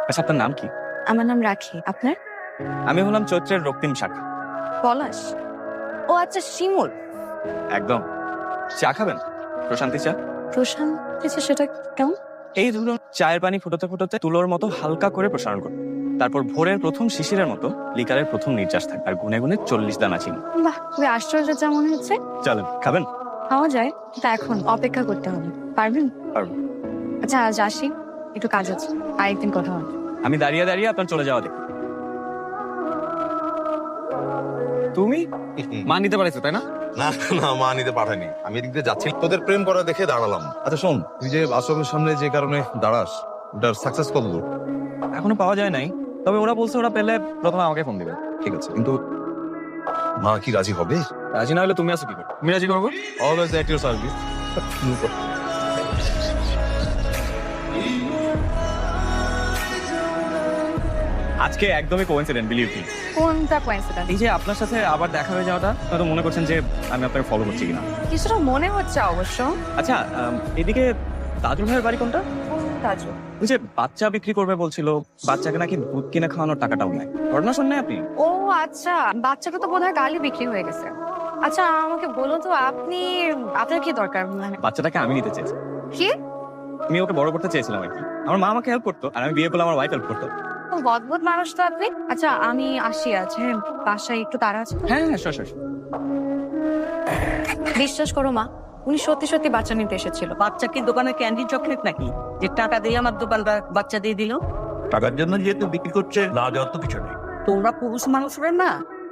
আচ্ছা, আপনার নাম কি? আমার নাম রাখি। আপনার? আমি হলাম চৈত্রের রক্তিম শাখা। পলাশ? ও আচ্ছা, শিমুল। একদম। চা খাবেন? প্রশান্তি চা। প্রশান্তি চা, সেটা কেমন? এই ধরুন, চায়ের পানি ফুটোতে ফুটোতে তুলোর মতো হালকা করে প্রসারণ করুন। তারপর ভোরের প্রথম শিশিরের মতো লিকারের প্রথম নির্যাস থাকবে, আর গুনে গুনে 40 দানা চিনি। বাহ, খুবই আশ্চর্য চা মনে হচ্ছে। চলেন, খাবেন? খাওয়া যায়, তা এখন অপেক্ষা করতে হবে। পারবেন? পারবো। আচ্ছা, আজ আসি, একটু কাজ আছে, আরেকদিন কথা হবে। আমি দাঁড়িয়ে দাঁড়িয়ে আপনার চলে যাওয়া দেখি। তুমি মা নিতে পারছো, তাই না? না না, মা নিতে পাঠায়নি। আমি এদিক দিয়ে যাচ্ছি, তোদের প্রেম করা দেখে দাঁড়ালাম। আচ্ছা শোন, তুই যে আশ্রমের সামনে যে কারণে দাঁড়াস, ওটার সাকসেস কত দূর? এখনো পাওয়া যায় নাই, তবে ওরা বলছে ওরা পেলে প্রথমে আমাকে ফোন দিবে। ঠিক আছে, কিন্তু মা কি রাজি হবে? রাজি না হলে তুমি আসো কি করো? তুমি রাজি করবো? Always at your service. আজকে একদমই কোইন্সিডেন্ট, বিলিভ মি। কোনটা কোইন্সিডেন্স? এই যে আপনার সাথে আবার দেখা হয়ে যাওয়াটা, হয়তো মনে করছেন যে আমি আপনাকে ফলো করছি কিনা। কিছুটা মনে হচ্ছে অবশ্য। আচ্ছা, এদিকে তাজুল ভাইয়ের বাড়ি কোনটা? তাজু? ওই যে বাচ্চা বিক্রি করবে বলছিল, বাচ্চাকে নাকি দুধ কিনে খাওয়ানোর টাকাটাও নাই। ঘটনা শুনলেন আপনি? ও আচ্ছা, বাচ্চাটা তো বোধহয় কালই বিক্রি হয়ে গেছে। আচ্ছা, আমাকে বলুন তো, আপনার কি দরকার? মানে বাচ্চাটাকে আমি নিতে চেয়েছি। কি? আমি ওকে বড় করতে চেয়েছিলাম আর কি। আমার মা আমাকে হেল্প করতো, আর আমি বিয়ে করলে আমার ওয়াইফ হেল্প করতো। খুব অদ্ভুত মানুষ তো আপনি। আচ্ছা, আমি আসি, আছে বাসায় একটু তাড়া আছে। হ্যাঁ হ্যাঁ, সর। বিশ্বাস করো মা, উনি সত্যি সত্যি বাচ্চা নিতে এসেছিল। বাচ্চা কি দোকানে ক্যান্ডি চকলেট নাকি যে টাকা দিয়ে আমার দোকানদার বাচ্চা দিয়ে দিল? টাকার জন্য যেহেতু বিক্রি করছে, না দেওয়ার তো কিছু নেই। তোমরা পুরুষ মানুষরা না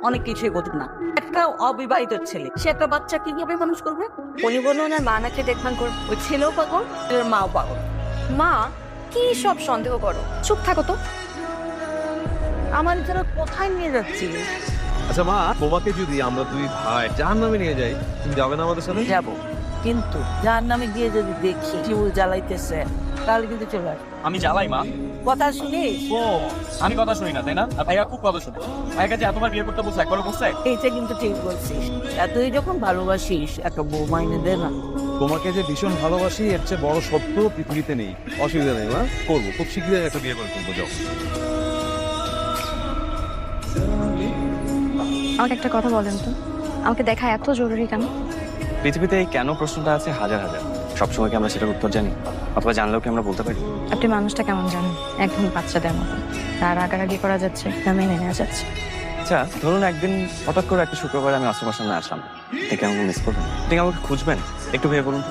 অনেক কিছুই বোঝো না। একটা অবিবাহিত ছেলে, সে একটা বাচ্চা কিভাবে মানুষ করবে? উনি বললো ওনার মা নাকি দেখভাল করবে। ওই ছেলেও পাগল, ওর মাও পাগল। মা, কি সব সন্দেহ করো? চুপ থাকো তো। আমার যারা কোথায় নিয়ে যাচ্ছি? আচ্ছা মা, তোমাকে যদি আমরা দুই ভাই জাহান্নামে নিয়ে যাই, তুমি যাবে না আমাদের সাথে? যাব, কিন্তু যার নামে গিয়ে যদি দেখি শিউল জ্বালাইতেছে, তাহলে কিন্তু চলে আসবে। আমি জ্বালাই মা? কথা শুনিস? ও, আমি কথা শুনি না তাই না? আর ভাইয়া খুব কথা শুনে। ভাইয়ের কাছে এতবার বিয়ে করতে বলছে, একবারও বলছে? এইটা কিন্তু ঠিক বলছিস। এতই যখন ভালোবাসিস, একটা বউ মাইনে দে না। তোমাকে যে ভীষণ ভালোবাসি, এর চেয়ে বড় সত্য পৃথিবীতে নেই। অসুবিধা নেই মা, করবো খুব শীঘ্রই একটা বিয়ে করে তুলবো। যাও। আমাকে একটা কথা বলেন তো, আমাকে দেখা এত জরুরি কেন? পৃথিবীতে এই কেন প্রশ্নটা আছে হাজার হাজার। সবসময় কি আমরা সেটার উত্তর জানি? অথবা জানলেও কি আমরা বলতে পারি? আপনি মানুষটা কেমন জানেন? একদম বাচ্চাদের মতো। তার আগারাগি করা যাচ্ছে না, মেনে নেওয়া যাচ্ছে। আচ্ছা, ধরুন একদিন হঠাৎ করে একটা শুক্রবার আমি আশ্রমের সামনে আসলাম, দেখে আমাকে মিস করবেন, ঠিক আমাকে খুঁজবেন? একটু ভেবে বলুন।